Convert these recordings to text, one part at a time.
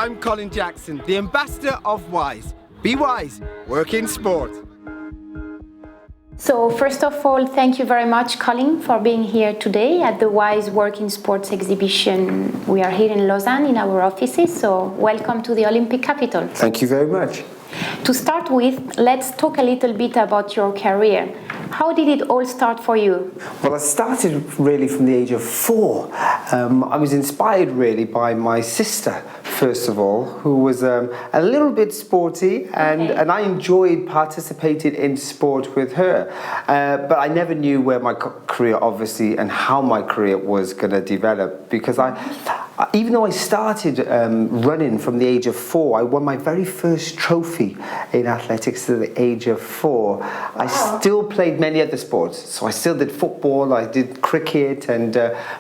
I'm Colin Jackson, the ambassador of WISE. Be wise, work in sport. So first of all, thank you very much, Colin, for being here today at the WISE Work in Sports exhibition. We are here in Lausanne in our offices, so welcome to the Olympic capital. Thank you very much. To start with, let's talk a little bit about your career. How did it all start for you? Well, I started really from the age of 4. I was inspired really by my sister, first of all, who was a little bit sporty, and I enjoyed participating in sport with her. But I never knew where my career, obviously, and how my career was going to develop, because even though I started running from the age of 4, I won my very first trophy in athletics at the age of 4. I still played many other sports. So I still did football, I did cricket, and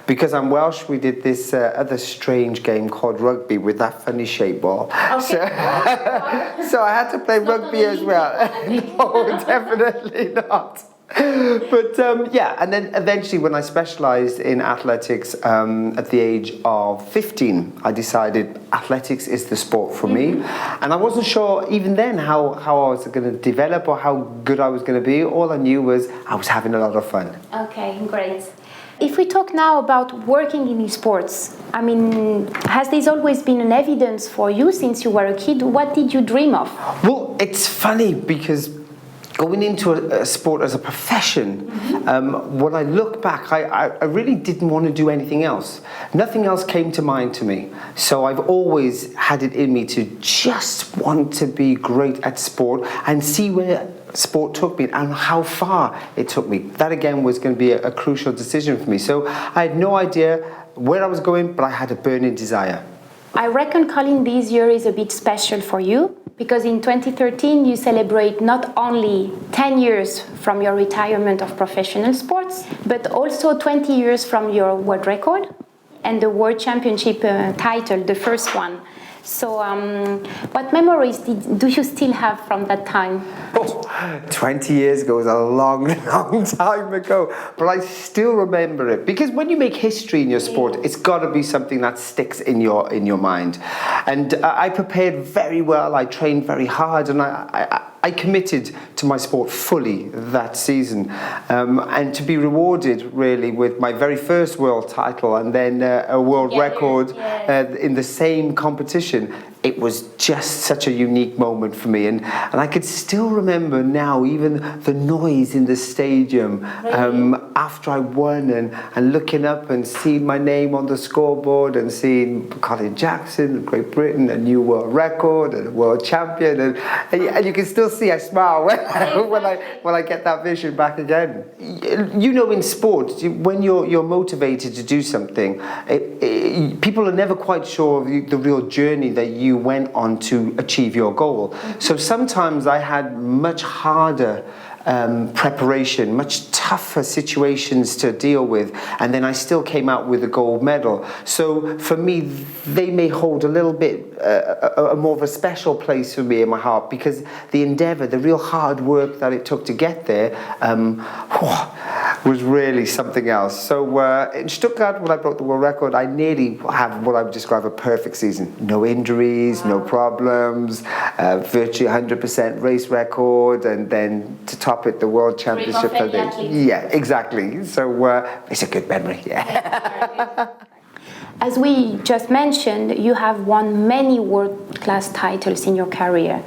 because I'm Welsh, we did this other strange game called rugby with that funny shaped ball. So I had to play rugby as well. No, definitely not. But and then eventually when I specialised in athletics at the age of 15, I decided athletics is the sport for me. And I wasn't sure even then how I was going to develop or how good I was going to be. All I knew was I was having a lot of fun. Okay, great. If we talk now about working in sports, I mean, has this always been an evidence for you since you were a kid? What did you dream of? Well, it's funny because going into a sport as a profession, when I look back, I really didn't want to do anything else. Nothing else came to mind to me. So I've always had it in me to just want to be great at sport and see where sport took me and how far it took me. That again was going to be a crucial decision for me. So I had no idea where I was going, but I had a burning desire. I reckon, Colin, this year is a bit special for you, because in 2013 you celebrate not only 10 years from your retirement of professional sports, but also 20 years from your world record and the World Championship title, the first one. So what memories do you still have from that time? 20 years ago was a long, long time ago, but I still remember it, because when you make history in your sport, it's got to be something that sticks in your mind. And I prepared very well, I trained very hard, and I committed to my sport fully that season, and to be rewarded really with my very first world title and then a world record in the same competition. It was just such a unique moment for me, and I could still remember now even the noise in the stadium after I won, and looking up and seeing my name on the scoreboard and seeing Colin Jackson, Great Britain, a new world record and a world champion, and you can still see I smile when I get that vision back again. You know, in sport, when you're motivated to do something, people are never quite sure of the real journey that you went on to achieve your goal. So sometimes I had much harder preparation, much tougher situations to deal with, and then I still came out with a gold medal. So for me, they may hold a little bit a more of a special place for me in my heart, because the endeavour, the real hard work that it took to get there was really something else. So in Stuttgart, when I broke the world record, I nearly have what I would describe a perfect season. No injuries, no problems, virtually 100% race record, and then to top it, the World Championship. Yeah, exactly. So it's a good memory. Yeah. As we just mentioned, you have won many world-class titles in your career.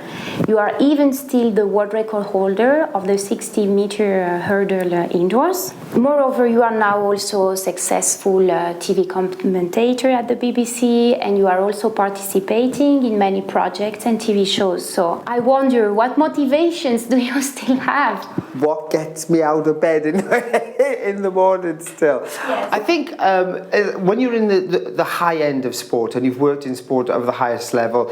You are even still the world record holder of the 60-meter hurdle indoors. Moreover, you are now also a successful TV commentator at the BBC, and you are also participating in many projects and TV shows. So I wonder, what motivations do you still have? What gets me out of bed in the morning still? Yes. I think when you're in the high end of sport and you've worked in sport over the highest level,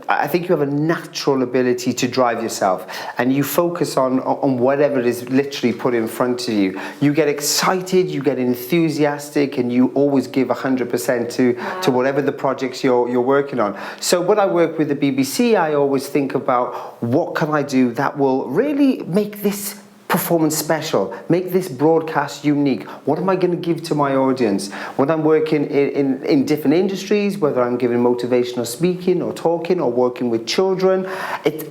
I think you have a natural ability to drive yourself, and you focus on whatever is literally put in front of you. You get excited, you get enthusiastic, and you always give 100% to whatever the projects you're working on. So when I work with the BBC, I always think about what can I do that will really make this performance special, make this broadcast unique. What am I going to give to my audience? When I'm working in different industries, whether I'm giving motivational speaking or talking or working with children,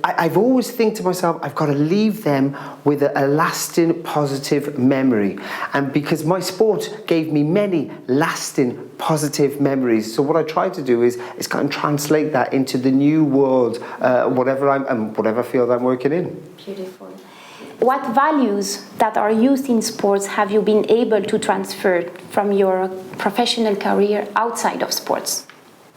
I've always think to myself, I've got to leave them with a lasting positive memory. And because my sport gave me many lasting positive memories, so what I try to do is kind of translate that into the new world, whatever field I'm working in. Beautiful. What values that are used in sports have you been able to transfer from your professional career outside of sports?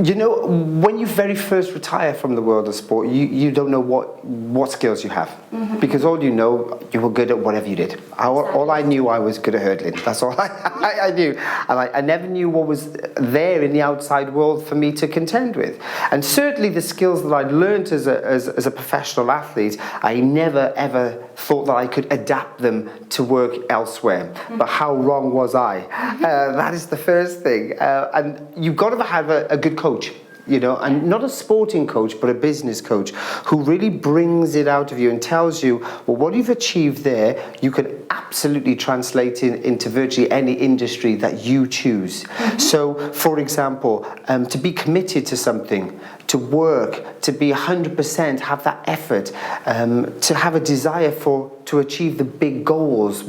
You know, when you very first retire from the world of sport, you don't know what skills you have. Mm-hmm. Because all you know, you were good at whatever you did. All I knew, I was good at hurdling. That's all I knew. And I never knew what was there in the outside world for me to contend with. And certainly the skills that I'd learned as a professional athlete, I never ever thought that I could adapt them to work elsewhere. Mm-hmm. But how wrong was I? That is the first thing. And you've got to have a good coach, you know, and not a sporting coach, but a business coach who really brings it out of you and tells you, well, what you've achieved there, you can absolutely translate into virtually any industry that you choose. Mm-hmm. So, for example, to be committed to something, to work, to be 100%, have that effort, to have a desire to achieve the big goals.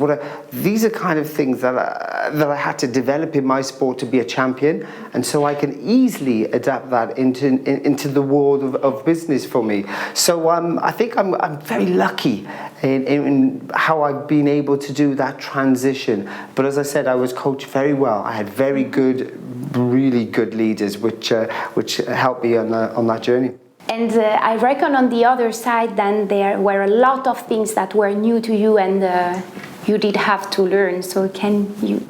These are kind of things that I had to develop in my sport to be a champion, and so I can easily adapt that into the world of business for me. So I think I'm very lucky in how I've been able to do that transition. But as I said, I was coached very well. I had very good, really good leaders, which helped me on that journey. And I reckon on the other side, then there were a lot of things that were new to you and you did have to learn. So can you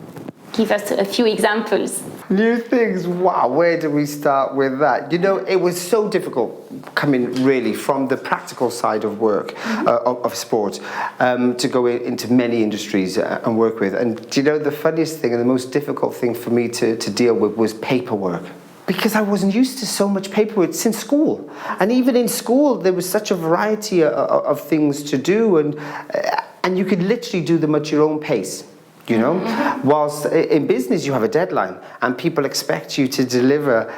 give us a few examples? New things, wow, where do we start with that? You know, it was so difficult coming really from the practical side of work, of sport, to go into many industries and work with. And you know, the funniest thing and the most difficult thing for me to deal with was paperwork. Because I wasn't used to so much paperwork since school. And even in school, there was such a variety of things to do, and you could literally do them at your own pace. You know, whilst in business you have a deadline and people expect you to deliver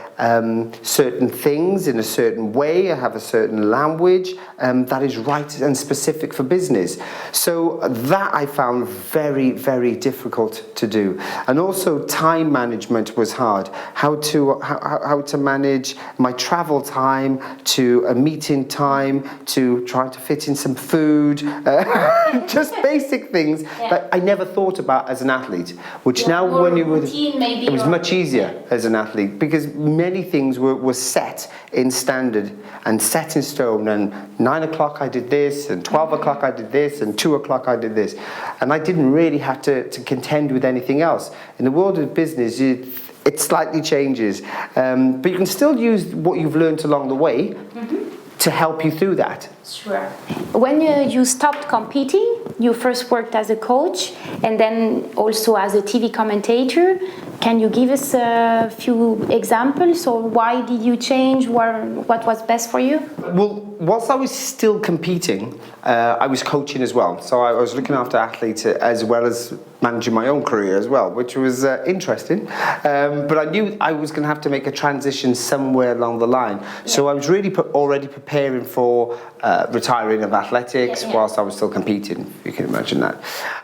certain things in a certain way, have a certain language that is right and specific for business. So that I found very, very difficult to do. And also time management was hard. How to manage my travel time to a meeting time to trying to fit in some food, just basic things that I never thought about as an athlete, which now when you would, it was much easier as an athlete because many things were set in standard and set in stone, and 9 o'clock I did this, and 12 o'clock I did this, and 2 o'clock I did this, and I didn't really have to contend with anything else. In the world of business, it slightly changes, but you can still use what you've learned along the way to help you through that. Sure. When you stopped competing, you first worked as a coach and then also as a TV commentator. Can you give us a few examples, or why did you change? What was best for you? Well, whilst I was still competing, I was coaching as well. So I was looking after athletes as well as managing my own career as well, which was interesting. But I knew I was going to have to make a transition somewhere along the line. So I was really already preparing for retiring of athletics whilst I was still competing, if you can imagine that.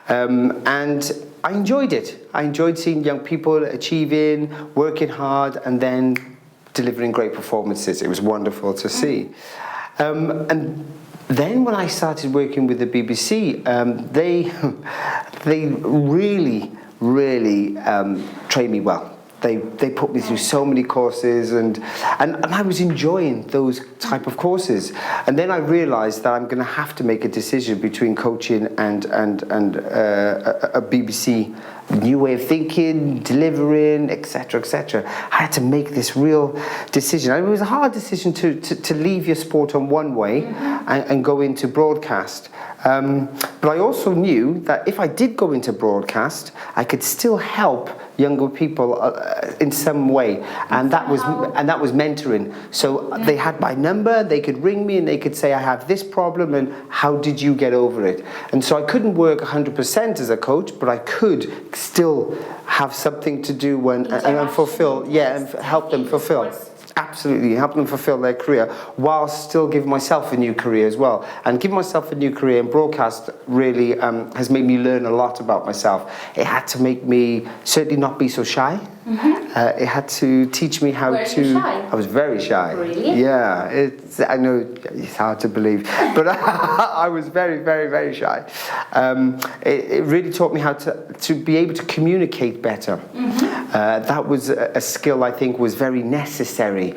And I enjoyed it. I enjoyed seeing young people achieving, working hard, and then delivering great performances. It was wonderful to see. And then when I started working with the BBC, they really, really trained me well. They put me through so many courses, and I was enjoying those type of courses. And then I realised that I'm going to have to make a decision between coaching and a BBC new way of thinking, delivering, etc., etc. I had to make this real decision. And it was a hard decision to leave your sport on one way and go into broadcast. But I also knew that if I did go into broadcast, I could still help younger people in some way, and that was mentoring. So they had my number, they could ring me and they could say, I have this problem and how did you get over it? And so I couldn't work 100% as a coach, but I could still have something to do and fulfill, and help them fulfill. Absolutely, help them fulfill their career while still giving myself a new career as well. And giving myself a new career in broadcast really has made me learn a lot about myself. It had to make me certainly not be so shy. It had to teach me how to. You shy? I was very shy. Really? Yeah, I know it's hard to believe, but I was very, very, very shy. It really taught me how to be able to communicate better. That was a skill I think was very necessary.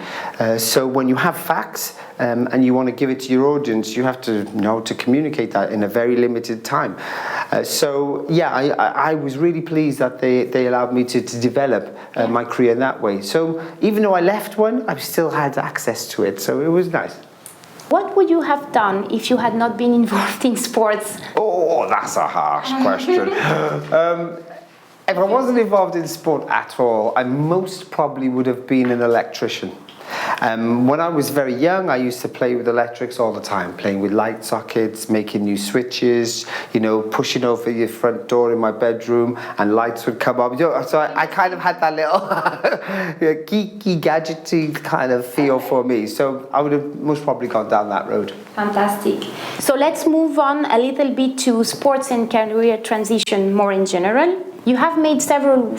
So when you have facts and you want to give it to your audience, you have to know to communicate that in a very limited time. I was really pleased that they allowed me to develop my career in that way. So even though I left one, I still had access to it. So it was nice. What would you have done if you had not been involved in sports? Oh, that's a harsh question. If I wasn't involved in sport at all, I most probably would have been an electrician. When I was very young, I used to play with electrics all the time, playing with light sockets, making new switches, pushing over your front door in my bedroom and lights would come up. So I kind of had that little geeky, gadgety kind of feel for me. So I would have most probably gone down that road. Fantastic. So let's move on a little bit to sports and career transition more in general. You have made several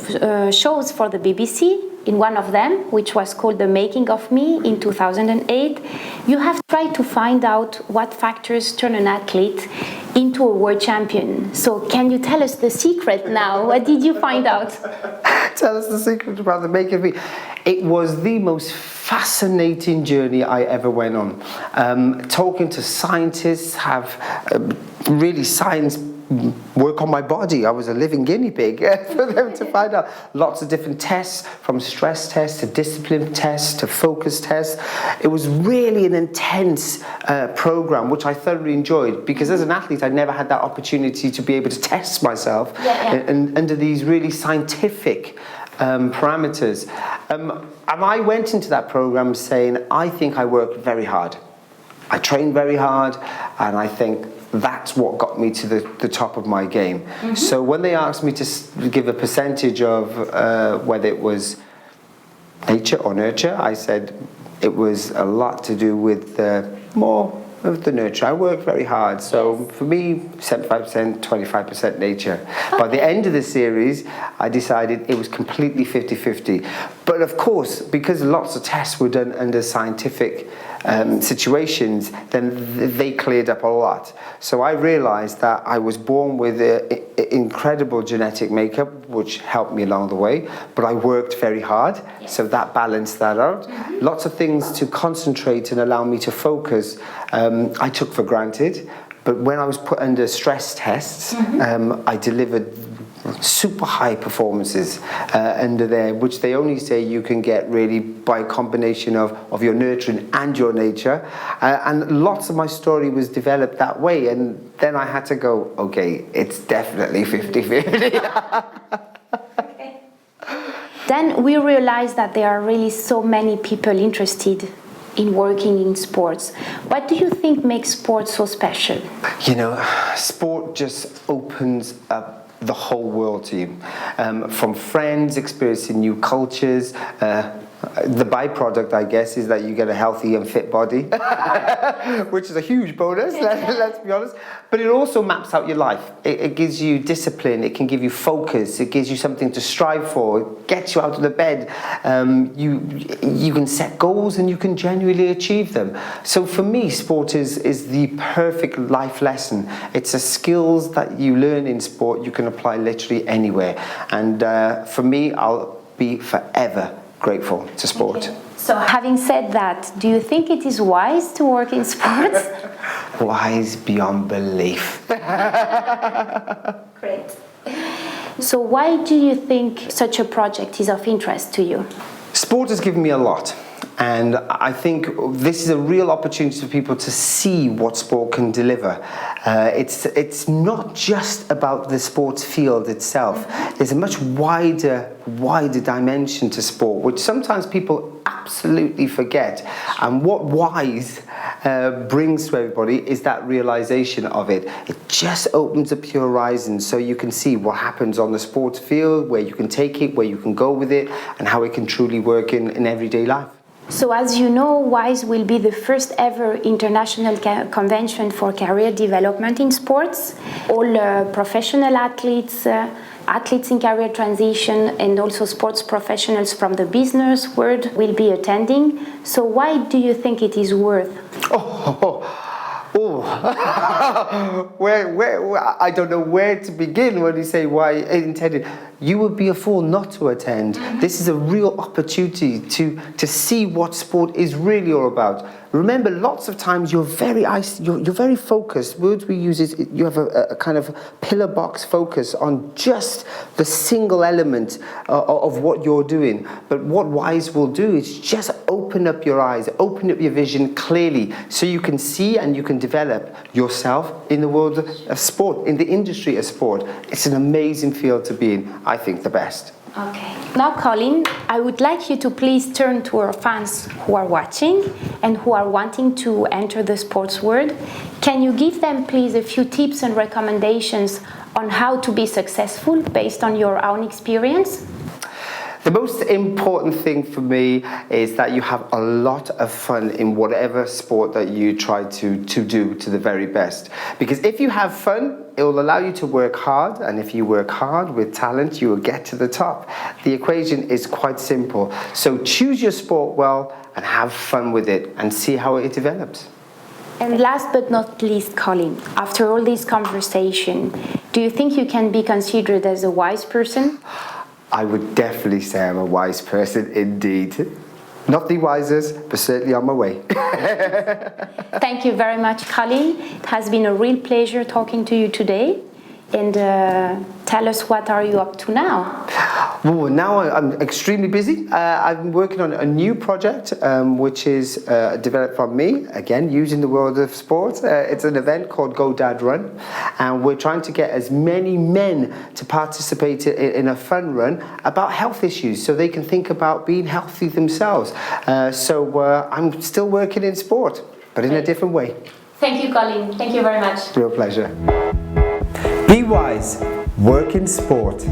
shows for the BBC. In one of them, which was called The Making of Me in 2008, you have tried to find out what factors turn an athlete into a world champion. So can you tell us the secret now? What did you find out? Tell us the secret about The Making of Me. It was the most fascinating journey I ever went on. Talking to scientists, have really science work on my body. I was a living guinea pig for them to find out lots of different tests, from stress tests to discipline tests to focus tests. It was really an intense program, which I thoroughly enjoyed, because as an athlete I never had that opportunity to be able to test myself and under these really scientific parameters. And I went into that program saying, I think I worked very hard. I trained very hard, and I think that's what got me to the top of my game. So when they asked me to give a percentage of whether it was nature or nurture, I said it was a lot to do with more of the nurture. I worked very hard. So for me, 75%, 25% nature. Okay. By the end of the series, I decided it was completely 50-50. But of course, because lots of tests were done under scientific situations, then they cleared up a lot. So I realized that I was born with incredible genetic makeup, which helped me along the way, but I worked very hard, so that balanced that out. Lots of things to concentrate and allow me to focus, I took for granted, but when I was put under stress tests, I delivered super high performances under there, which they only say you can get really by a combination of your nurturing and your nature, and lots of my story was developed that way. And then I had to go, okay, it's definitely 50-50. Okay. Then we realized that there are really so many people interested in working in sports. What do you think makes sports so special? Sport just opens up the whole world to you, from friends, experiencing new cultures. The byproduct, I guess, is that you get a healthy and fit body, which is a huge bonus, let's be honest. But it also maps out your life. It gives you discipline, it can give you focus, it gives you something to strive for, it gets you out of the bed. You can set goals and you can genuinely achieve them. So for me, sport is the perfect life lesson. It's a skills that you learn in sport you can apply literally anywhere. And for me, I'll be forever grateful to sport. Okay. So having said that, do you think it is wise to work in sports? Wise beyond belief. Great. So why do you think such a project is of interest to you? Sport has given me a lot. And I think this is a real opportunity for people to see what sport can deliver. It's not just about the sports field itself. There's a much wider dimension to sport, which sometimes people absolutely forget. And what WISE brings to everybody is that realization of it. It just opens up your horizons so you can see what happens on the sports field, where you can take it, where you can go with it, and how it can truly work in everyday life. So as you know, WISE will be the first ever international convention for career development in sports. All professional athletes, athletes in career transition, and also sports professionals from the business world will be attending. So why do you think it is worth? Where I don't know where to begin when you say why intended. You would be a fool not to attend. This is a real opportunity to see what sport is really all about. Remember, lots of times you're very focused. Words we use is you have a kind of pillar box focus on just the single element of what you're doing. But what WISE will do is just open up your eyes, open up your vision clearly, so you can see and you can develop yourself in the world of sport, in the industry of sport. It's an amazing field to be in. I think the best. Okay. Now, Colin, I would like you to please turn to our fans who are watching and who are wanting to enter the sports world. Can you give them, please, a few tips and recommendations on how to be successful based on your own experience? The most important thing for me is that you have a lot of fun in whatever sport that you try to do to the very best. Because if you have fun, it will allow you to work hard, and if you work hard with talent, you will get to the top. The equation is quite simple. So choose your sport well and have fun with it and see how it develops. And last but not least, Colin, after all this conversation, do you think you can be considered as a wise person? I would definitely say I'm a wise person indeed. Not the wisest, but certainly on my way. Thank you very much, Colin. It has been a real pleasure talking to you today. And tell us, what are you up to now? Well, now I'm extremely busy. I've been working on a new project, which is developed from me, again, using the world of sports. It's an event called Go Dad Run, and we're trying to get as many men to participate in a fun run about health issues so they can think about being healthy themselves. So I'm still working in sport, but in a different way. Thank you, Colin. Thank you very much. Real pleasure. Be wise, work in sport.